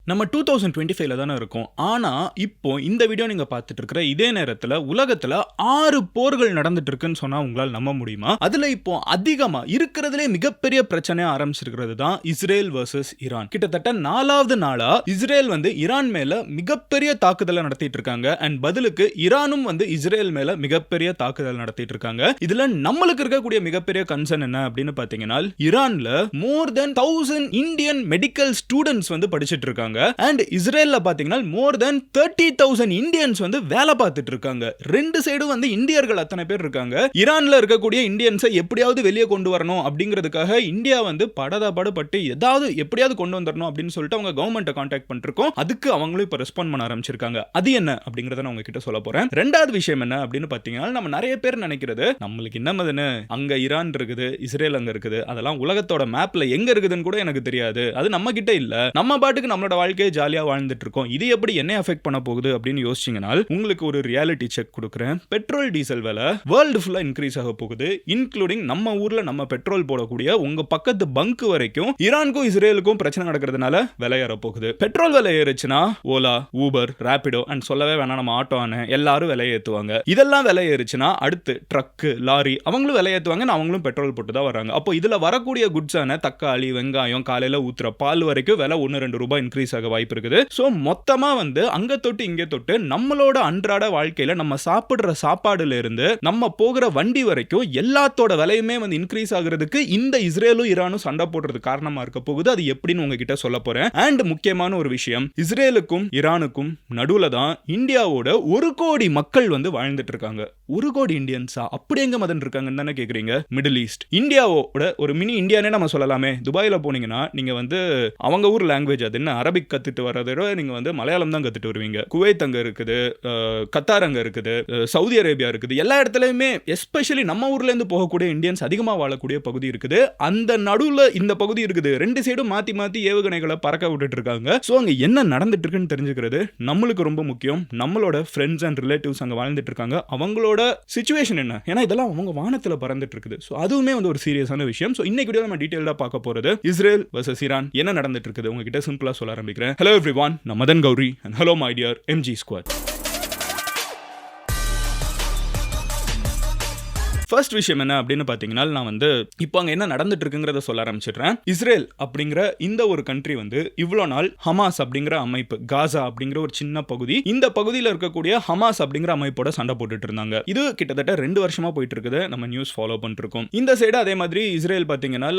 நம்ம 2025ல தானே இருக்கோம். ஆனா இப்போ இந்த வீடியோ நீங்க பார்த்துட்டு இருக்கிற இதே நேரத்துல உலகத்துல 6 போர்கள் நடந்துட்டு இருக்குன்னு சொன்னா உங்களால நம்ப முடியுமா? அதுல இப்போ அதிகமா இருக்கிறதுலே மிகப்பெரிய பிரச்சனையா ஆரம்பிச்சிருக்கிறது தான் இஸ்ரேல் வர்சஸ் ஈரான். கிட்டத்தட்ட 4வது நாளா இஸ்ரேல் ஈரான் மேல மிகப்பெரிய தாக்குதலை நடத்திட்டு இருக்காங்க. அண்ட் பதிலுக்கு ஈரானும் இஸ்ரேல் மேல மிகப்பெரிய தாக்குதல் நடத்திட்டு இருக்காங்க. இதுல நம்மளுக்கு இருக்கக்கூடிய மிகப்பெரிய கன்சர்ன் என்ன அப்படின்னு பாத்தீங்கன்னா, ஈரான்ல மோர் தென் 1000 இந்தியன் மெடிக்கல் ஸ்டூடெண்ட்ஸ் படிச்சிட்டு இருக்காங்க. அண்ட் இஸ்ரேல்ல பாத்தீங்கன்னா மோர் தென் 30,000 இந்தியன்ஸ் வேலை பார்த்துட்டு இருக்காங்க. ரெண்டு சைடும் இந்தியர்கள் அத்தனை பேர் இருக்காங்க. ஈரான்ல இருக்கக்கூடிய இந்தியன்ஸை எப்படியாவது வெளியே கொண்டு வரணும் அப்படிங்கிறதுக்காக இந்தியா படாதபாடுபட்டு ஏதாவது எப்படியாவது கொண்டு வந்துடணும் அப்படின்னு சொல்லிட்டு அவங்க கவர்மெண்ட்டை கான்டாக்ட் பண்ணிருக்கோம். அதுக்கு அவங்களும் இப்ப ரெஸ்பாண்ட் பண்ண ஆரம்பிச்சிருக்காங்க. அது என்ன அப்படிங்கறத நான் உங்ககிட்ட சொல்ல போறேன். ரெண்டாவது விஷயம் என்ன அப்படின்னு பாத்தீங்கன்னா, நம்ம நிறைய பேர் நினைக்கிறது நம்மளுக்கு என்ன அங்க ஈரான் இருக்குது, இஸ்ரேல் அங்க இருக்குது, அதெல்லாம் உலகத்தோட மேப்ல எங்க இருக்குதுன்னு கூட எனக்கு தெரியாது, அது நம்ம கிட்ட இல்ல, நம்ம பாட்டுக்கு நம்மளோட வாழ்க்கையை ஜாலியா வாழ்ந்துட்டு இருக்கோம், இது எப்படி என்ன அஃபெக்ட் பண்ண போகுது அப்படின்னு யோசிச்சீங்கன்னா உங்களுக்கு ஒரு ரியாலிட்டி செக் கொடுக்குறேன். பெட்ரோல் டீசல் விலை வேர்ல்டு ஃபுல்லா இன்க்ரீஸ் ஆக போகுது. இன்க்ளூடிங் நம்ம ஊர்ல நம்ம பெட்ரோல் போடக்கூடிய உங்க பக்கத்து பங்க் வரைக்கும் ஈரானுக்கும் இஸ்ரேலுக்கும் பிரச்சனை நடக்கிறதுனால விலை ஏற போகுது. பெட்ரோல் விலை ஏறுச்சுன்னா ஓலா, ஊபர், ராபிடோ அண்ட் சொல்லவே வேணாம் நம்ம ஆட்டோன்னு எல்லாரும் விலை ஏத்துவாங்க. இதெல்லாம் விலை ஏறுச்சுன்னா அடுத்து ட்ரக், லாரி அவங்களும் விலை ஏத்துவாங்க. அவங்களும் பெட்ரோல் போட்டு தான் வராங்க. அப்போ இதுல வரக்கூடிய குட்ஸான தக்காளி, வெங்காயம், காலையில ஊத்துற பால் வரைக்கும் விலை 1-2 ரூபாய் இன்க்ரீஸ் ஆக வாய்ப்பு இருக்குது. சோ மொத்தமா அங்க தொட்டு இங்க தொட்டு நம்மளோட அன்றாட வாழ்க்கையில நம்ம சாப்பிடுற சாப்பாடுல இருந்து நம்ம போகிற வண்டி வரைக்கும் எல்லாத்தோட விலையுமே இன்க்ரீஸ் ஆகிறதுக்கு இந்த இஸ்ரேலும் ஈரானும் சண்டை போடுறது காரணமா இருக்க போகுது. அது எப்படின்னு உங்ககிட்ட சொல்ல போறேன். அண்ட் முக்கியமான ஒரு விஷயம், இஸ்ரேலுக்கும் ஈரானுக்கும் நடுவுல தான் இந்தியாவோட 1 கோடி மக்கள் வாழ்ந்துட்டு இருக்காங்க. 1 கோடி இந்தியன்ஸா? அப்படி எங்க மதன் இருக்காங்கன்னு தானே கேக்குறீங்க? மிடில் ஈஸ்ட் இந்தியாவோட ஒரு மினி இந்தியானே நம்ம சொல்லலாமே. துபாயில போனீங்கன்னா நீங்க அவங்க ஊர் லாங்குவேஜ் அது என்ன அரபிக் கத்துட்டு வரதை விட நீங்க மலையாளம் தான் கத்துட்டு வருவீங்க. குவைத் அங்க இருக்குது, கத்தார் அங்க இருக்குது, சவுதி அரேபியா இருக்குது. எல்லா இடத்துலயுமே எஸ்பெஷலி நம்ம ஊர்ல இருந்து போகக்கூடிய இந்தியன்ஸ் அதிகமா வாழக்கூடிய பகுதி இருக்குது. அந்த நடுவுல இந்த பகுதி இருக்குது. ரெண்டு சைடும் மாத்தி மாத்தி ஏவுகணைகளை பறக்க விட்டுட்டு இருக்காங்க. சோ அங்க என்ன நடந்துட்டு இருக்குன்னு தெரிஞ்சுக்கிறது நம்மளுக்கு ரொம்ப முக்கியம். நம்மளோட ஃப்ரெண்ட்ஸ் அண்ட் ரிலேட்டிவ்ஸ் அங்க வாழ்ந்துட்டு இருக்காங்க. அவங்களோட சிச்சுவேஷன் என்ன? ஏன்னா இதெல்லாம் அவங்க வானத்துல பறந்துட்டு இருக்குது. சோ அதுவுமே ஒரு சீரியஸான விஷயம். சோ இன்னைக்கு வீடியோல நம்ம டீடைலா பார்க்க போறது இஸ்ரேல் வர்சஸ் ஈரான் என்ன நடந்துட்டு இருக்குது. உங்ககிட்ட சிம்பிளா சொல்ல ஆரம்பிக்கிறேன். ஹலோ எவ்ரிவான், நான் Madan Gowri and hello my dear MG Squad. First விஷயம் என்ன அப்படின்னு பார்த்தீங்கன்னா, நான் இப்போ அங்கே என்ன நடந்துட்டு இருக்குங்கிறத சொல்ல ஆரம்பிச்சிடுறேன். இஸ்ரேல் அப்படிங்கிற இந்த ஒரு கண்ட்ரி இவ்வளோ நாள் ஹமாஸ் அப்படிங்கிற அமைப்பு, காசா அப்படிங்கிற ஒரு சின்ன பகுதி, இந்த பகுதியில் இருக்கக்கூடிய ஹமாஸ் அப்படிங்கிற அமைப்போட சண்டை போட்டுட்டு இருந்தாங்க. இது கிட்டத்தட்ட 2 வருஷமா போயிட்டு இருக்குது. நம்ம நியூஸ் ஃபாலோ பண்ணிட்டு இருக்கோம். இந்த சைடு அதே மாதிரி இஸ்ரேல் பார்த்தீங்கன்னா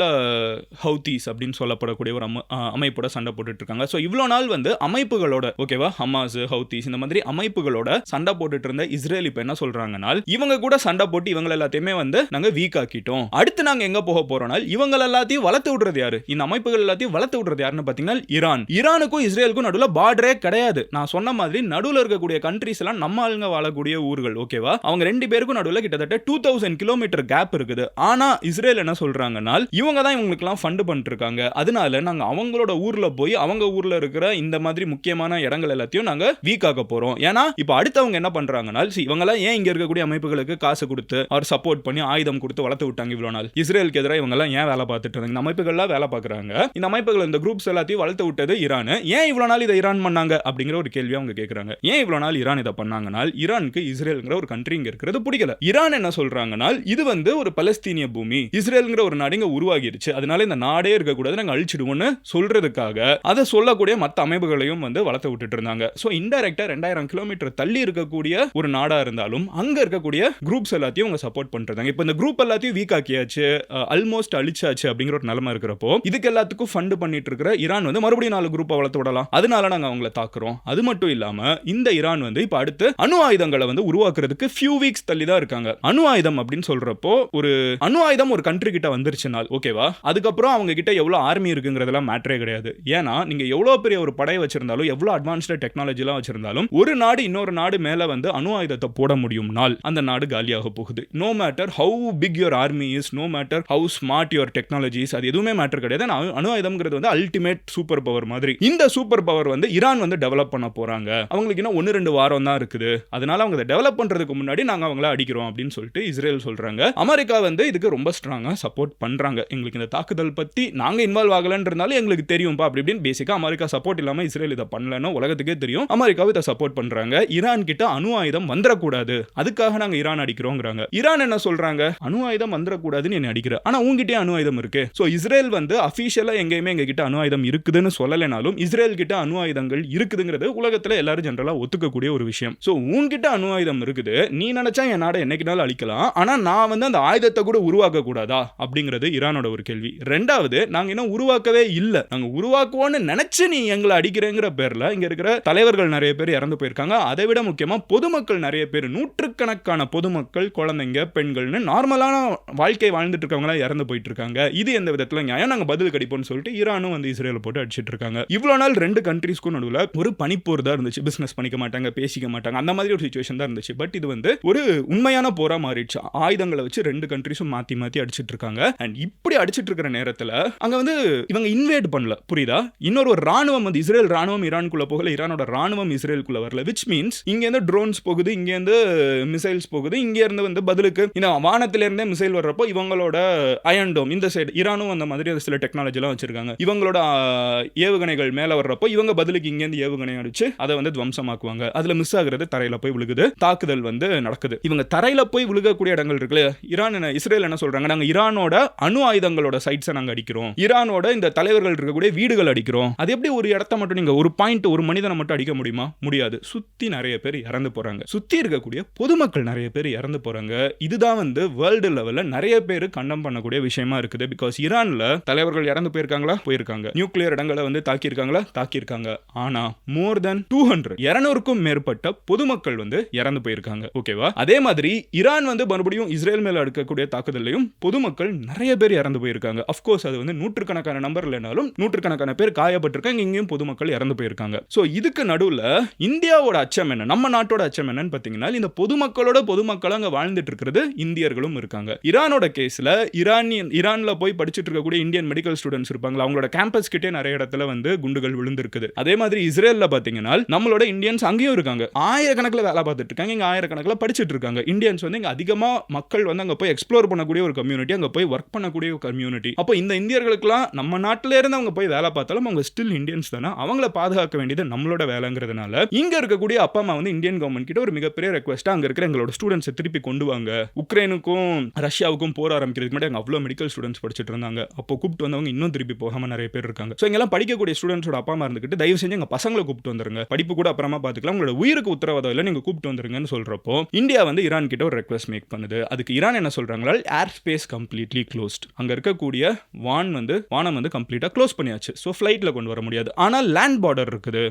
ஹவுதீஸ் அப்படின்னு சொல்லப்படக்கூடிய ஒரு அமைப்போட சண்டை போட்டுட்டு இருக்காங்க. ஸோ இவ்வளோ நாள் அமைப்புகளோட, ஓகேவா, ஹமாஸ், ஹவுதீஸ் இந்த மாதிரி அமைப்புகளோட சண்டை போட்டுட்டு இருந்த இஸ்ரேல் இப்போ என்ன சொல்றாங்கன்னா, இவங்க கூட சண்டை போட்டு இவங்க எல்லாத்தையும் நாங்க வீக் ஆக்கிட்டோம். அடுத்து நாங்க எங்க போக போறோம்னா, இவங்க எல்லாத்தையும் வளர்த்து விடுறது யாரு? இந்த அமைப்புகள் எல்லாத்தையும் வளர்த்து விடுறது யாருன்னு பாத்தீங்கன்னா ஈரான். ஈரானுக்கும் இஸ்ரேலுக்கும் நடுவுல பார்டரே கிடையாது. நான் சொன்ன மாதிரி நடுவுல இருக்கக்கூடிய கண்ட்ரீஸ் எல்லாம் நம்ம ஆளுங்க வாழக்கூடிய ஊர்கள், ஓகேவா? அவங்க ரெண்டு பேருக்கும் நடுவுல கிட்டத்தட்ட 2000 கிலோமீட்டர் கேப் இருக்குது. ஆனா இஸ்ரேல் என்ன சொல்றாங்கன்னா, இவங்க தான் இவங்களுக்கு எல்லாம் ஃபண்ட் பண்ணிட்டு இருக்காங்க. அதனால நாங்க அவங்களோட ஊர்ல போய் அவங்க ஊர்ல இருக்கிற இந்த மாதிரி முக்கியமான இடங்கள் எல்லாத்தையும் நாங்க வீக் ஆக்க போறோம். ஏன்னா இப்ப அடுத்தவங்க என்ன பண்றாங்கன்னா, இவங்க எல்லாம் ஏன் இங்க இருக்கக்கூடிய அமைப்புகளுக்கு காசு கொடுத்து அவர் சப்போர்ட் பண்ணி ஆயுதம் கொடுத்து வளர்த்து விட்டாங்க இவ்வளவு நாள்? இஸ்ரேலுக்கு எதிராக இவங்க எல்லாம் ஏன் வேலை பார்த்துட்டு இருந்தாங்க? இந்த அமைப்புகள்லாம் வேலை பார்க்கறாங்க. இந்த அமைப்புகள், இந்த குரூப்ஸ் எல்லாத்தையும் வளர்த்து விட்டது ஈரான். ஏன் இவ்வளவு நாள் இதை ஈரான் பண்ணாங்க அப்படிங்கிற ஒரு கேள்வியை அவங்க கேட்கறாங்க. ஏன் இவ்வளவு நாள் ஈரான் இதை பண்ணாங்கன்னா, ஈரானுக்கு இஸ்ரேல்ங்கிற ஒரு கண்ட்ரி இங்க இருக்கிறது பிடிக்கல. ஈரான் என்ன சொல்றாங்கன்னா, இது ஒரு பலஸ்தீனிய பூமி, இஸ்ரேல்ங்கிற ஒரு நாடு இங்க உருவாகிடுச்சு, அதனால இந்த நாடே இருக்க கூடாது, நாங்க அழிச்சிடுவோம்னு சொல்றதுக்காக அதை சொல்லக்கூடிய மற்ற அமைப்புகளையும் வளர்த்து விட்டுட்டு இருந்தாங்க. சோ இன்டைரக்டா 2000 கிலோமீட்டர் தள்ளி இருக்கக்கூடிய ஒரு நாடா இருந்தாலும் அங்க இருக்கக்கூடிய குரூப்ஸ் எல்லாத்தையும் அவங்க சப்போர்ட் பண்றாங்க. இப்போ இந்த குரூப் எல்லாத்தையும் வீக் ஆக்கியாச்சு, ஆல்மோஸ்ட் அழிச்சாச்சு அப்படிங்கிற ஒரு நிலைமை இருக்கிறப்போ இதுக்கு எல்லாத்துக்கும் ஃபண்ட் பண்ணிட்டு இருக்கிற ஈரான் மறுபடியும் 4 குரூப்பை வளர்த்து விடலாம், அதனால நாங்க அவங்கள தாக்குறோம். அது மட்டும் இல்லாம இந்த ஈரான் இப்ப அடுத்து அணு ஆயுதங்களை உருவாக்குறதுக்கு ஃபியூ வீக்ஸ் தள்ளி தான் இருக்காங்க. அணு ஆயுதம் அப்படின்னு சொல்றப்போ ஒரு அணு ஆயுதம் ஒரு கண்ட்ரி கிட்ட வந்துருச்சுனால், ஓகேவா, அதுக்கப்புறம் அவங்க கிட்ட எவ்வளவு ஆர்மி இருக்குங்கிறதெல்லாம் மேட்டரே கிடையாது. ஏன்னா நீங்க எவ்வளவு பெரிய ஒரு படை வச்சிருந்தாலும், எவ்வளவு அட்வான்ஸ்டு டெக்னாலஜி எல்லாம் வச்சிருந்தாலும், ஒரு நாடு இன்னொரு நாடு மேல அணு ஆயுதத்தை போட முடியும் நாள் அந்த நாடு காலியாக போகுது. No matter matter how big your army is, no matter how smart your technologies, அது எதுவுமே மேட்டர் கிடையாது. அணு ஆயுதம்ங்கிறது வந்து அல்டிமேட் சூப்பர் பவர் மாதிரி. இந்த சூப்பர் பவர் வந்து ஈரான் வந்து டெவலப் பண்ண போறாங்க. அவங்களுக்கு இன்னும் 1-2 வாரம் தான் இருக்குது. அதனால அவங்க டெவலப் பண்றதுக்கு முன்னாடி நாங்க அவங்கள அடிக்கிறோம் அப்படின்னு சொல்லிட்டு இஸ்ரேல் சொல்றாங்க. அமெரிக்கா வந்து இதுக்கு ரொம்ப ஸ்ட்ராங்கா சப்போர்ட் பண்றாங்க. எங்களுக்கு இந்த தாக்குதல் பத்தி நாங்க இன்வால்வ் ஆகலன்றனால எங்களுக்கு தெரியும்பா அப்படி இப்படின்னு பேசிக்கா அமெரிக்கா சப்போர்ட் இல்லாம இஸ்ரேல் இதை பண்ணலன்னு உலகத்துக்கே தெரியும். அமெரிக்காவை இதை சப்போர்ட் பண்றாங்க. ஈரான் கிட்ட அணு ஆயுதம் வந்துடக்கூடாது, அதுக்காக நாங்க ஈரான் அடிக்கிறோங்கிறாங்க. ஈரான் என்ன சொல்றாங்க, அணு ஆயுதம் வந்துடக்கூடாதுன்னு என்ன அடிக்கிற, ஆனா உங்ககிட்டே அணு ஆயுதம் இருக்கு. சோ இஸ்ரேல் வந்து அபிஷியலா எங்கேயுமே எங்க கிட்ட அணு ஆயுதம் இருக்குதுன்னு சொல்லலைனாலும் இஸ்ரேல் கிட்ட அணு ஆயுதங்கள் இருக்குதுங்கிறது உலகத்துல எல்லாரும் ஜெனரலா ஒத்துக்கக்கூடிய ஒரு விஷயம். சோ உங்ககிட்ட அணு ஆயுதம் இருக்குது, நீ நினைச்சா என் நாடை என்னைக்குனாலும் அழிக்கலாம், ஆனா நான் வந்து அந்த ஆயுதத்தை கூட உருவாக்க கூடாதா அப்படிங்கிறது ஈரானோட ஒரு கேள்வி. ரெண்டாவது, நாங்க இன்னும் உருவாக்கவே இல்ல, நாங்க உருவாக்குவோம்னு நினைச்சு நீ எங்களை அடிக்கிறேங்கிற பேர்ல இங்க இருக்கிற தலைவர்கள் நிறைய பேர் இறந்து போயிருக்காங்க. அதை விட முக்கியமா பொதுமக்கள் நிறைய பேர், நூற்றுக்கணக்கான பொதுமக்கள், குழந்தைங்க, பெண்கள்னு நார்மலான வாழ்க்கை வாழ்ந்துட்டு இருக்கவங்க இறந்து போயிட்டு இருக்காங்க. இது எந்த விதத்துல நியாயம், நாங்க பதில் கடிப்போம்னு சொல்லிட்டு ஈரானும் வந்து இஸ்ரேல் போட்டு அடிச்சிட்டு இருக்காங்க. இவ்வளவு நாள் ரெண்டு கண்ட்ரீஸ்க்கும் நடுவுல ஒரு பனிப்போர் தான் இருந்துச்சு. பிசினஸ் பண்ணிக்க மாட்டாங்க, பேசிக்க மாட்டாங்க, அந்த மாதிரி ஒரு சிச்சுவேஷன் தான் இருந்துச்சு. பட் இது வந்து ஒரு உண்மையான போரா மாறிடுச்சு. ஆயுதங்களை வச்சு ரெண்டு கண்ட்ரீஸும் மாத்தி மாத்தி அடிச்சிட்டு இருக்காங்க. அண்ட் இப்படி அடிச்சிட்டு இருக்கிற நேரத்துல அங்க வந்து இவங்க இன்வேட் பண்ணல, புரியுதா? இன்னொரு ராணுவம் வந்து இஸ்ரேல் ராணுவம் ஈரானுக்குள்ள போகல, ஈரானோட ராணுவம் இஸ்ரேலுக்குள்ள வரல. விச் மீன்ஸ் இங்க இருந்து ட்ரோன்ஸ் போகுது, இங்க இருந்து மிசைல்ஸ் போகுது, இங்க இருந்து வந்து பதிலுக்கு இந்த வானத்தில இருந்தே மிசைல் வர்றப்போ இவங்களோட அயன் டோம் இந்த சைடு ஈரானும் அந்த மாதிரி சில டெக்னாலஜி எல்லாம் வச்சிருக்காங்க. இவங்களோட ஏவுகணைகள் மேல வர்றப்போ இவங்க பதிலுக்கு இங்க இருந்து ஏவுகணை அடிச்சு அதை வந்து துவம்சமாக்குவாங்க. அதுல மிஸ் ஆகுறது தரையில போய் விழுகுது, தாக்குதல் வந்து நடக்குது. இவங்க தரையில போய் விழுகக்கூடிய இடங்கள் இருக்குல்ல, இஸ்ரேல் என்ன சொல்றாங்க, நாங்க ஈரானோட அணு ஆயுதங்களோட சைட்ஸை நாங்க அடிக்கிறோம், ஈரானோட இந்த தலைவர்கள் இருக்கக்கூடிய வீடுகள் அடிக்கிறோம். அது எப்படி ஒரு இடத்த மட்டும் நீங்க ஒரு பாயிண்ட் ஒரு மனிதனை மட்டும் அடிக்க முடியுமா? முடியாது. சுத்தி நிறைய பேர் இறந்து போறாங்க, சுத்தி இருக்கக்கூடிய பொதுமக்கள் நிறைய பேர் இறந்து போறாங்க. இதுதான் வந்து வேர்ல்டு லெவல்ல நிறைய பேர் கண்டம் பண்ணக்கூடிய விஷயமா இருக்குது. பிகாஸ் ஈரான்ல தலைவர்கள் இறந்து போயிருக்காங்களா? போயிருக்காங்க. நியூக்ளியர் இடங்களை வந்து தாக்கியிருக்காங்களா? தாக்கியிருக்காங்க. ஆனா மோர் தென் 200க்கும் மேற்பட்ட பொதுமக்கள் வந்து இறந்து போயிருக்காங்க. ஓகேவா? அதே மாதிரி ஈரான் வந்து மறுபடியும் இஸ்ரேல் மேல எடுக்கக்கூடிய தாக்குதலையும் பொதுமக்கள் நிறைய பேர் இறந்து போயிருக்காங்க. அஃப்கோர்ஸ் அது வந்து நூற்றுக்கணக்கான நம்பர் இல்லைனாலும் நூற்றுக்கணக்கான பேர் காயப்பட்டிருக்காங்க, இங்கேயும் பொதுமக்கள் இறந்து போயிருக்காங்க. சோ இதுக்கு நடுவுல இந்தியாவோட அச்சம் என்ன, நம்ம நாட்டோட அச்சம் என்னன்னு பாத்தீங்கன்னா, இந்த பொதுமக்களோட பொதுமக்கள் அங்க வாழ்ந்துட்டு இருக்கிறது இந்தியர்களும் இருக்காங்க. ஈரானோட கேஸ்ல ஈரான்ல போய் படிச்சுட்டு இருக்கக்கூடிய இந்தியன் மெடிக்கல் ஸ்டூடெண்ட்ஸ் இருப்பாங்க, அவங்களோட கேம்பஸ் கிட்டே நிறைய இடத்துல வந்து குண்டுகள் விழுந்திருக்குது. அதே மாதிரி இஸ்ரேல்ல பாத்தீங்கன்னா நம்மளோட இந்தியன்ஸ் அங்கேயும் இருக்காங்க, ஆயிரக்கணக்கில் வேலை பார்த்துட்டு இருக்காங்க, இங்க ஆயிரக்கணக்கில் படிச்சுட்டு இருக்காங்க. இந்தியன்ஸ் வந்து இங்க அதிகமா மக்கள் வந்து அங்க போய் எக்ஸ்ப்ளோர் பண்ணக்கூடிய ஒரு கம்யூனிட்டி, அங்க போய் ஒர்க் பண்ணக்கூடிய ஒரு கம்யூனிட்டி. அப்போ இந்த இந்தியர்களுக்குலாம் நம்ம நாட்டில இருந்து அவங்க போய் வேலை பார்த்தாலும் அவங்க ஸ்டில் இந்தியன்ஸ் தானே, அவங்கள பாதுகாக்க வேண்டியது நம்மளோட வேலைங்கிறதுனால இங்க இருக்கக்கூடிய அப்பா அம்மா வந்து இந்தியன் கவர்மெண்ட் கிட்ட ஒரு மிகப்பெரிய ரெக்வெஸ்ட், அங்க இருக்கிற எங்களோட ஸ்டூடெண்ட்ஸை திருப்பி கொண்டு வாங்க. உக்ரைனுக்கும் ரஷ்யாவுக்கும் போர் ஆரம்பிக்கிறதுக்கு முன்னாடி அங்க அவ்வளவு மெடிக்கல் ஸ்டூடெண்ட்ஸ் படிச்சுட்டு இருந்தாங்க. அப்போ கூப்பிட்டு வந்தவங்க இன்னும் திருப்பி போகாம நிறைய பேர் இருக்காங்க. சோ இங்கெல்லாம் படிக்கக்கூடிய ஸ்டூடெண்ட்ஸோட அப்பா அம்மா இருந்துகிட்டு தயவு செஞ்சு எங்க பசங்களை கூப்பிட்டு வந்துருங்க, படிப்பு கூட அப்புறமா பாத்துக்கலாம், உங்களோட உயிருக்கு உத்தரவாதம் இல்லை, நீங்க கூப்பிட்டு வந்துருங்கன்னு சொல்றப்போ இந்தியா வந்து ஈரான் கிட்ட ஒரு ரெக்வெஸ்ட் மேக் பண்ணுது. அதுக்கு ஈரான் என்ன சொல்றாங்களா, ஏர் ஸ்பேஸ் கம்ப்ளீட்லி க்ளோஸ்ட், அங்க இருக்கக்கூடிய வானம் வந்து கம்ப்ளீட்டா க்ளோஸ் பண்ணியாச்சு. சோ ஃபிளைட்ல கொண்டு வர முடியாது. ஆனால் லேண்ட் பார்டர் இருக்குது,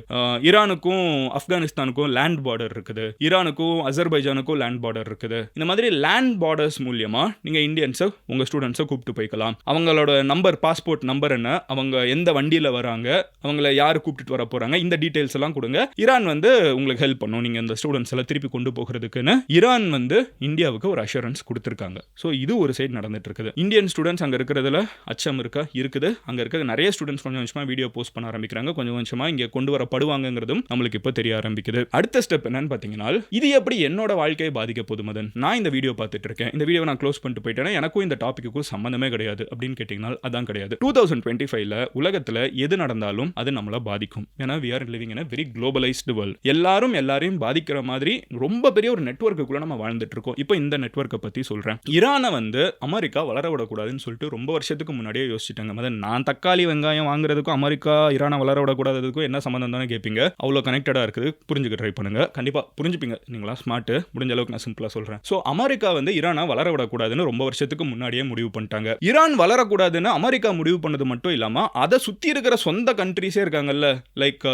ஈரானுக்கும் ஆப்கானிஸ்தானுக்கும் லேண்ட் பார்டர் இருக்குது, ஈரானுக்கும் அசர்பைஜானுக்கும் லேண்ட் பார்டர் இருக்குது. இந்த மாதிரி லேண்ட் பார்டர்ஸ் மூலமா நீங்க இந்தியன்ஸை உங்க ஸ்டூடெண்ட்ஸை கூப்பிட்டு போய்க்கலாம். அவங்களோட நம்பர், பாஸ்போர்ட் நம்பர் என்ன, அவங்க எந்த வண்டியில வராங்க, அவங்கள யாரு கூப்பிட்டு வர போறாங்க, இந்த டீடைல்ஸ் எல்லாம் கொடுங்க. ஈரான் வந்து உங்களுக்கு ஹெல்ப் பண்ணும் நீங்க இந்த ஸ்டூடெண்ட்ஸ் எல்லாம் திருப்பி கொண்டு போகிறதுக்குன்னு ஈரான் வந்து இந்தியாவுக்கு ஒரு அஷூரன்ஸ் கொடுத்திருக்காங்க. சோ இது ஒரு சைடு நடந்துட்டு இருக்குது. இந்தியன் ஸ்டூடெண்ட்ஸ் அங்க இருக்கிறதுல அச்சம் இருக்கா? இருக்குது. அங்க இருக்க நிறைய ஸ்டூடெண்ட்ஸ் கொஞ்சம் கொஞ்சமா வீடியோ போஸ்ட் பண்ண ஆரம்பிக்கிறாங்க, கொஞ்சம் கொஞ்சமா இங்க கொண்டு வரப்படுவாங்கிறதும் நம்மளுக்கு இப்போ தெரிய ஆரம்பிக்குது. அடுத்த ஸ்டெப் என்னன்னு பாத்தீங்கன்னா, இது எப்படி என்னோட வாழ்க்கையை பாதிக்க போகுது மதன், நான் இந்த வீடியோ பார்த்துட்டு இருக்கேன், இந்த வீடியோ நான் க்ளோஸ் பண்ணிட்டு போயிட்டேன்னா எனக்கும் இந்த டாபிக்கும் சம்பந்தமே கிடையாது அப்படின்னு கேட்டீங்கன்னா அதான் கிடையாது. 2025ல உலகத்துல எது நடந்தாலும் அது நம்மள பாதிக்கும். ஏன்னா we are living in a very globalized world. எல்லாரையும் பாதிக்கிற மாதிரி ரொம்ப பெரிய ஒரு நெட்வொர்க்குள்ள நம்ம வாழ்ந்துட்டு இருக்கோம். இப்போ இந்த நெட்வொர்க்கை பத்தி சொல்றேன். ஈரானை வந்து அமெரிக்கா வளர விடக்கூடாதுன்னு சொல்லிட்டு ரொம்ப வருஷத்துக்கு முன்னாடியே யோசிச்சிட்டாங்க. மதன், நான் தக்காளி வெங்காயம் வாங்குறதுக்கும் அமெரிக்கா ஈரானை வளர விடக்கூடாததுக்கும் என்ன சம்பந்தம் தானே கேட்பீங்க. அவ்வளோ கனெக்டடா இருக்குது, புரிஞ்சுக்க ட்ரை பண்ணுங்க, கண்டிப்பா புரிஞ்சுப்பீங்க. நீங்களா ஸ்மார்ட், முடிஞ்ச அளவுக்கு நான் சிம்பிளா சொல்றேன். சோ அமெரிக்கா வந்து ஈரானை வளர விடக்கூடாதுன்னு ரொம்ப வருஷத்துக்கு முன்னாடியே முடிவு பண்ணிட்டாங்க. ஈரான் வளரக்கூடாதுன்னு அமெரிக்கா முடிவு பண்ணது மட்டும் இல்லாம அதை சுத்தி இருக்கிற சொந்த கண்ட்ரீஸே இருக்காங்கல்ல, லைக்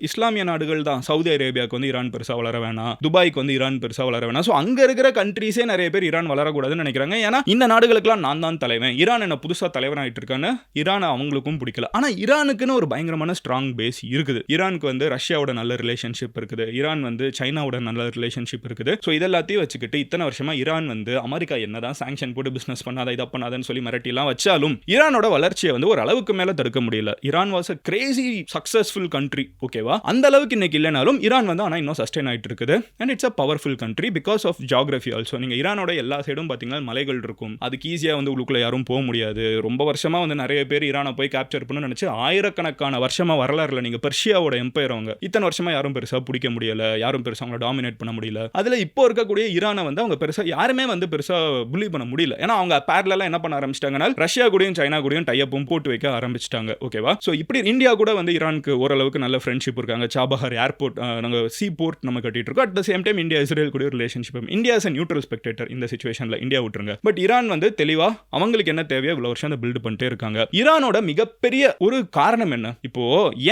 இஸ்லாமிய நாடுகள் தான். சவுதி அரேபியாவுக்கு வந்து ஈரான் பெருசா வளர வேணாம், துபாய்க்கு வந்து ஈரான் பெருசா வளர வேணாம். சோ அங்க இருக்கிற கண்ட்ரீஸே நிறைய பேர் ஈரான் வளரக்கூடாதுன்னு நினைக்கிறாங்க. ஏன்னா இந்த நாடுகளுக்கெல்லாம் நான் தான் தலைவன், ஈரான் என்ன புதுசா தலைவனாயிட்டு இருக்கான்னு ஈரான் அவங்களுக்கும் பிடிக்கல. ஆனா ஈரானுக்குன்னு ஒரு பயங்கரமான ஸ்ட்ராங் பேஸ் இருக்குது. ஈரானுக்கு வந்து ரஷ்யாவோட நல்ல ரிலேஷன்ஷிப் இருக்குது, ஈரான் வந்து சைனாவோட நல்ல ரிலேஷன்ஷிப் இருக்குது. சோ இதெல்லாத்தையும் வச்சுக்கிட்டு இத்தனை வருஷமா ஈரான் வந்து வந்து அமெரிக்கா என்னதான் சாங்ஷன் போட்டு பிசினஸ் பண்ணாத இதை பண்ணாதன்னு சொல்லி மிரட்டிலாம் வச்சாலும் ஈரானோட வளர்ச்சியை வந்து ஒரு அளவுக்கு மேல தடுக்க முடியல. Iran was a crazy successful country, ஓகேவா? அந்த அளவுக்கு இன்னைக்கு இல்லைனாலும் ஈரான் வந்து ஆனா இன்னும் சஸ்டெயின் ஆயிட்டு இருக்குது. And it's a powerful country because of geography also. நீங்க ஈரானோட எல்லா சைடும் பாத்தீங்கன்னா மலைகள் இருக்கும், அதுக்கு ஈஸியா வந்து உள்ளுக்குள்ள யாரும் போக முடியாது. ரொம்ப வருஷமா வந்து நிறைய பேர் ஈரானை போய் கேப்சர் பண்ணணும்னு நினைச்சு ஆயிரக்கணக்கான வருஷமா வரலாறுல நீங்க பெர்ஷியாவோட எம்பையர் அவங்க இத்தனை வருஷமா யாரும் பெருசா பிடிக்க முடியல, யாரும் பெருசா அவங்கள டாமினேட் பண்ண முடியல. அதுல இப்போ இருக்கக்கூடிய ஈரானை வந்து அவங்க பெருசா யாருமே வந்து பெருசா புலி பண்ண முடியல. ஏன்னா அவங்க பேரலா என்ன பண்ண ஆரம்பிச்சிட்டாங்கன்னா ரஷ்யா கூடயும் சைனா கூடயும் டைஅப்பும் போட்டு வைக்க ஆரம்பிச்சிட்டாங்க, ஓகேவா? ஸோ இப்படி இந்தியா கூட வந்து ஈரானுக்கு ஓரளவுக்கு நல்ல ஃப்ரெண்ட்ஷிப் இருக்காங்க. சாபஹார் ஏர்போர்ட், நாங்கள் சீ போர்ட் நம்ம கட்டிட்டு இருக்கோம். At the same time India Israel கூட relationship. India is a neutral spectator இந்த சிச்சுவேஷன்ல. இந்தியா விட்டுருங்க. பட் ஈரான் வந்து தெளிவா அவங்களுக்கு என்ன தேவையோ இவ்வளவு வருஷம் அதை பில்ட் பண்ணிட்டே இருக்காங்க. ஈரானோட மிகப்பெரிய ஒரு காரணம் என்ன? இப்போ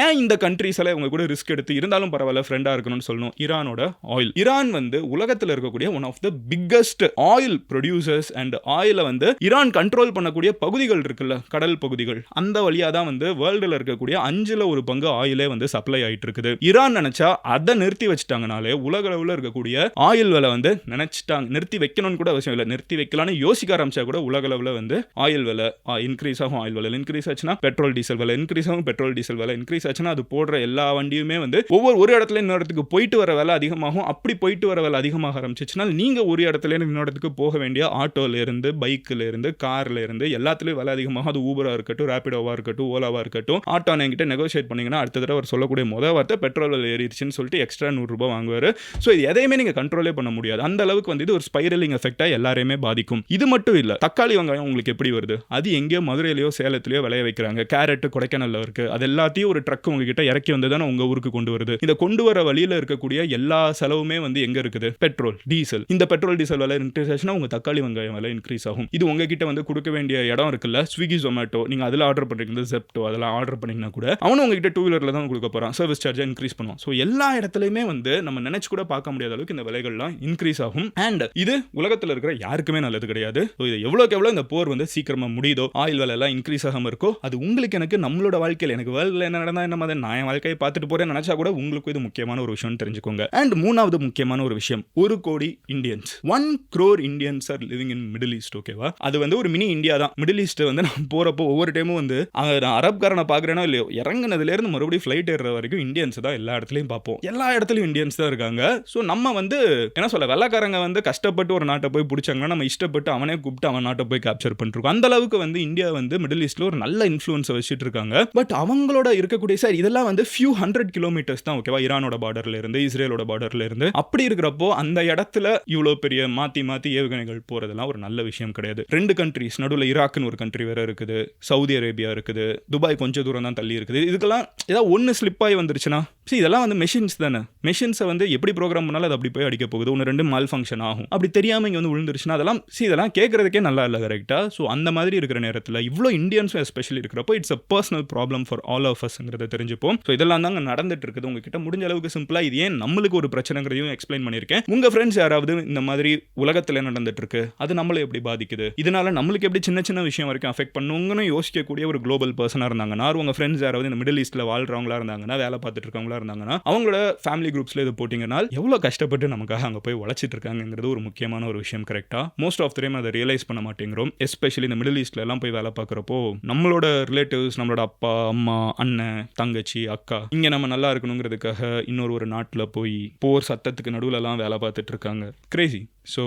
ஏன் இந்த கண்ட்ரீஸ் எல்லாம் இவங்க கூட ரிஸ்க் எடுத்து இருந்தாலும் பரவாயில்ல ஃப்ரெண்டா இருக்கணும்னு சொல்லணும். ஈரானோட ஆயில். ஈரான் வந்து உலகத்தில் இருக்கக்கூடிய one of the biggest oil producers. And ஆயிலை வந்து ஈரான் கண்ட்ரோல் பண்ணக்கூடிய பகுதிகள் இருக்குல்ல, கடல் பகுதிகள், அந்த வழியா தான் வந்து வேர்ல்டுல இருக்கக்கூடிய 5% ஆயிலே வந்து சப்ளை ஆயிட்டு இருக்குது. ஈரான் நினைச்சா அதை நிறுத்தி வச்சுட்டாங்கனாலே உலக அளவில் இருக்கக்கூடிய ஆயில் விலை வந்து நினைச்சிட்டாங்க நிறுத்தி வைக்கணும்னு கூட அவசியம் இல்லை, நிறுத்தி வைக்கலாம்னு யோசிக்க ஆரம்பிச்சா கூட உலக அளவில் வந்து ஆயில் விலை இன்க்ரீஸ் ஆகும். ஆயில் விலை இன்க்ரீஸ் ஆச்சுன்னா பெட்ரோல் டீசல் விலை இன்க்ரீஸ் ஆகும். பெட்ரோல் டீசல் விலை இன்க்ரீஸ் ஆச்சுன்னா அது போடுற எல்லா வண்டியுமே வந்து ஒரு இடத்துல இன்னொரு இடத்துக்கு போயிட்டு வர விலை அதிகமாகும். அப்படி போயிட்டு வர விலை அதிகமாக ஆரம்பிச்சுன்னா நீங்க ஒரு இடத்துல இன்னொரு இடத்துக்கு போக வேண்டிய ஆட்டோல இருந்து, பைக்ல இருந்து, கார்ல இருந்து எல்லாத்துலயும் விலை அதிகமாகும். அது ஊபரா இருக்கட்டும், ரேபிடோவா இருக்கட்டும், ஓலாவா இருக்கட்டும், ஆட்டோ என்கிட்ட நெகோசியேட் பண்ணீங்கன்னா அடுத்த தடவை அவர் சொல்லக்கூடிய முதல் வார்த்தை பெட்ரோல் விலை ஏறிடுச்சுன்னு சொல்லிட்டு எக்ஸ்ட்ரா $100 வாங்குவாரு. ஸோ இது எதையுமே நீங்க கண்ட்ரோலே பண்ண முடியாது. அந்த அளவுக்கு வந்து இது ஒரு ஸ்பைரலிங் எஃபெக்டா எல்லாரையுமே பாதிக்கும். இது மட்டும் இல்ல, தக்காளி வெங்காயம் உங்களுக்கு எப்படி வருது? அது எங்கேயோ மதுரையிலயோ சேலத்திலயோ விளைய வைக்கிறாங்க. கேரட் கொடைக்கானல்ல இருக்கு. அது எல்லாத்தையும் ஒரு ட்ரக் உங்ககிட்ட இறக்கி வந்து தானே உங்க ஊருக்கு கொண்டு வருது. இந்த கொண்டு வர வழியில இருக்கக்கூடிய எல்லா செலவுமே வந்து எங்க இருக்குது? Petrol diesel. இந்த பெட்ரோல் டீசல் விலை இன்க்ரீஸ் ஆச்சுன்னா உங்க தக்காளி வெங்காயம் விலை இன்க்ரீஸ் ஆகும். இது உங்ககிட்ட வந்து கொடுக்க வேண்டிய இடம் இருக்குல்ல, ஸ்விக்கி ஜொமேட்டோ, நீங்க அதில் ஆர்டர் பண்றீங்க, ஜெப்டோ அதெல்லாம் ஆர்டர் பண்ணீங்கன்னா கூட அவனும் உங்ககிட்ட 2 வீலர்ல தான் கொடுக்க போறான். சர்வீஸ் சார்ஜை இன்க்ரீஸ் பண்ணுவான். ஸோ எல்லா இடத்துலையுமே வந்து நம்ம நினைச்சு கூட பார்க்க முடியாத அளவுக்கு இந்த விலைகள்லாம் இன்க்ரீஸ் ஆகும். அண்ட் இது உலகத்தில் இருக்கிற யாருக்குமே நல்லது கிடையாது. இது எவ்வளோக்கு எவ்வளோ இந்த போர் வந்து சீக்கிரமா முடியுதோ, ஆயில் விலை எல்லாம் இன்க்ரீஸ் ஆகாம இருக்கோ, அது உங்களுக்கு எனக்கு நம்மளோட வாழ்க்கையில் எனக்கு வேர்ல்ட்ல என்ன நடந்தா என்ன மாதிரி நான் என் வாழ்க்கையை பார்த்துட்டு போறேன்னு நினைச்சா கூட உங்களுக்கு இது முக்கியமான ஒரு விஷயம் தெரிஞ்சுக்கோங்க. அண்ட் மூணாவது முக்கியமான ஒரு விஷயம், 1 கோடி Indians, 1 crore Indians are living in Middle East, ஓகேவா? அது வந்து ஒரு மினி இந்தியா தான். மிடில் ஈஸ்ட் வந்து நான் போறப்போ ஒவ்வொரு டைமும் வந்து நான் அரப்காரனை பார்க்குறேனோ இல்லையோ, இறங்குனதுல இருந்து மறுபடியும் ஃபிளைட் ஏறுற வரைக்கும் இந்தியன்ஸ் தான் எல்லா இடத்துலையும் பார்ப்போம். எல்லா இடத்துலையும் இந்தியன்ஸ் தான் இருக்காங்க. ஸோ நம்ம வந்து என்ன சொல்ல, வெள்ளக்காரங்க வந்து கஷ்டப்பட்டு ஒரு நாட்டை போய் பிடிச்சாங்கன்னா நம்ம இஷ்டப்பட்டு அவனே கூப்பிட்டு அவன் நாட்டை போய் கேப்சர் பண்ணிருக்கோம். அந்த அளவுக்கு வந்து இந்தியா வந்து மிடில் ஈஸ்ட்ல ஒரு நல்ல இன்ஃப்ளூயன்ஸை வச்சுட்டு இருக்காங்க. பட் அவங்களோட இருக்கக்கூடிய சார் இதெல்லாம் வந்து few hundred kilometers தான், ஓகேவா? ஈரானோட பார்டர்ல இருந்து, இஸ்ரேலோட பார்டர்ல இருந்து. அப்படி இருக்கிறப்போ அந்த இடத்துல இவ்வளோ பெரிய மாத்தி ஏவுகணைகள் போறதெல்லாம் ஒரு நல்ல விஷயம் கிடையாது. 2 கண்ட்ரீஸ் நடுவில் ஈராக்னு ஒரு கண்ட்ரி வேற இருக்குது, சவுதி அரேபியா இருக்குது, துபாய் கொஞ்சம் தூரம் தான் தள்ளி இருக்குது. இதுக்கெல்லாம் ஏதாவது ஒன்று ஸ்லிப் ஆகி வந்துருச்சுன்னா இதெல்லாம் வந்து மெஷின்ஸ் தானே. மெஷின்ஸை வந்து எப்படி ப்ரோக்ராம் பண்ணாலும் அது அப்படி போய் அடிக்க போகுது. 1-2 மால் ஃபங்க்ஷன் ஆகும். அப்படி தெரியாமல் இங்கே வந்து விழுந்துருச்சுன்னா இதெல்லாம் கேட்கறதுக்கே நல்லா இல்லை, கரெக்டா? ஸோ அந்த மாதிரி இருக்கிற நேரத்தில் இவ்வளோ இந்தியன்ஸும் எஸ்பெஷலி இருக்கிறப்போ it's a personal problem for all of அஸ்ங்கிறத தெரிஞ்சுப்போம். ஸோ இதெல்லாம் தாங்க நடந்துட்டு இருக்குது. உங்ககிட்ட முடிஞ்ச அளவுக்கு சிம்பிளா இது ஏன் நம்மளுக்கு ஒரு பிரச்சனைங்கிறதையும் எக்ஸ்பிளைன் பண்ணியிருக்கேன். உங்க ஃப்ரெண்ட்ஸ் யாராவது இந்த மாதிரி உலகத்தில் நடந்துட்டு இருக்கு, அது நம்மளை எப்படி பாதிக்குது, இதனால நம்மளுக்கு எப்படி சின்ன சின்ன விஷயம் வரைக்கும் அஃபெக்ட் பண்ணுங்கன்னு யோசிக்கக்கூடிய ஒரு குளோபல் பர்சனாக இருந்தாங்கன்னா, உங்க ஃப்ரெண்ட்ஸ் யாராவது இந்த மிடில் ஈஸ்ட்ல வாழ்றவங்களா இருந்தாங்கன்னா, வேலை பார்த்துட்டு இருக்கவங்களா இருந்தாங்கன்னா, அவங்களோட ஃபேமிலி குரூப்ஸ்ல இது போட்டிங்கன்னா எவ்வளோ கஷ்டப்பட்டு நமக்காக அங்கே போய் உழைச்சிட்டு இருக்காங்கிறது ஒரு முக்கியமான ஒரு விஷயம், கரெக்டா? மோஸ்ட் ஆஃப் த டைம் அதை ரியலைஸ் பண்ண மாட்டேங்கிறோம். எஸ்பெஷலி இந்த மிடில் ஈஸ்ட்ல எல்லாம் போய் வேலை பார்க்குறப்போ நம்மளோட ரிலேட்டிவ்ஸ், நம்மளோட அப்பா அம்மா அண்ணன் தங்கச்சி அக்கா இங்கே நம்ம நல்லா இருக்கணுங்கிறதுக்காக இன்னொரு நாட்டில் போய் போர் சத்தத்துக்கு நடுவுலலாம் வேலை பார்த்துட்டு இருக்காங்க. கிரேசி. ஸோ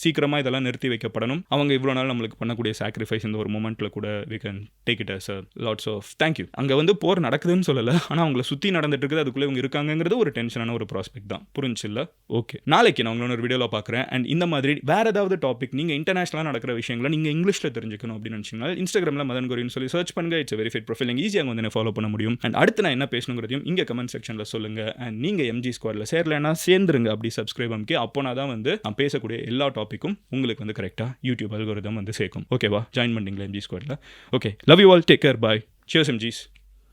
சீக்கிரமாக இதெல்லாம் நிறுத்தி வைக்கப்படணும். அவங்க இவ்வளோ நாள் நம்மளுக்கு பண்ணக்கூடிய சாக்ரிஃபைஸ் இந்த ஒரு மொமெண்ட்டில் கூட we can take it as a lots of thank you. அங்கே வந்து போர் நடக்குதுன்னு சொல்லலை, ஆனால் அவங்கள சுற்றி நடந்துட்டு இருக்குது, அதுக்குள்ளே இவங்க இருக்காங்கிறது ஒரு டென்ஷனான ஒரு ப்ராஸ்பெக்ட் தான். புரிஞ்சில்ல? ஓகே, நாளைக்கு நான் உங்களோட ஒரு வீடியோவில் பார்க்குறேன். அண்ட் இந்த மாதிரி வேறு ஏதாவது டாபிக் நீங்கள் இன்டர்நேஷனலாக நடக்கிற விஷயங்களை நீங்கள் இங்கிலீஷில் தெரிஞ்சுக்கணும் அப்படின்னு நினச்சிங்கன்னா இன்ஸ்டாகிராமில் மதன் கோரின்னு சொல்லி சர்ச் பண்ணுங்க. It's verified profile. நீங்கள் ஈஸியாக வந்து ஃபாலோ பண்ண முடியும். அண்ட் அடுத்து நான் என்ன பேசணுங்கிறதையும் இங்கே கமெண்ட் செக்ஷனில் சொல்லுங்கள். அண்ட் நீங்கள் MG ஸ்குவாடில் சேரலைன்னா சேர்ந்துருங்க, அப்படி சப்ஸ்கிரைப் அமைக்கி. அப்போனா தான் வந்து நான் பேசக்கூடிய எல்லா டாபிக்கும் உங்களுக்கு வந்து கரெக்டாக யூடியூப் அல்கோரிதம் வந்து சேர்க்கும். ஓகேவா? ஜாயின் பண்ணிங்களா MG ஸ்குவாடில்? Okay, love you all, take care, bye, cheers MGs.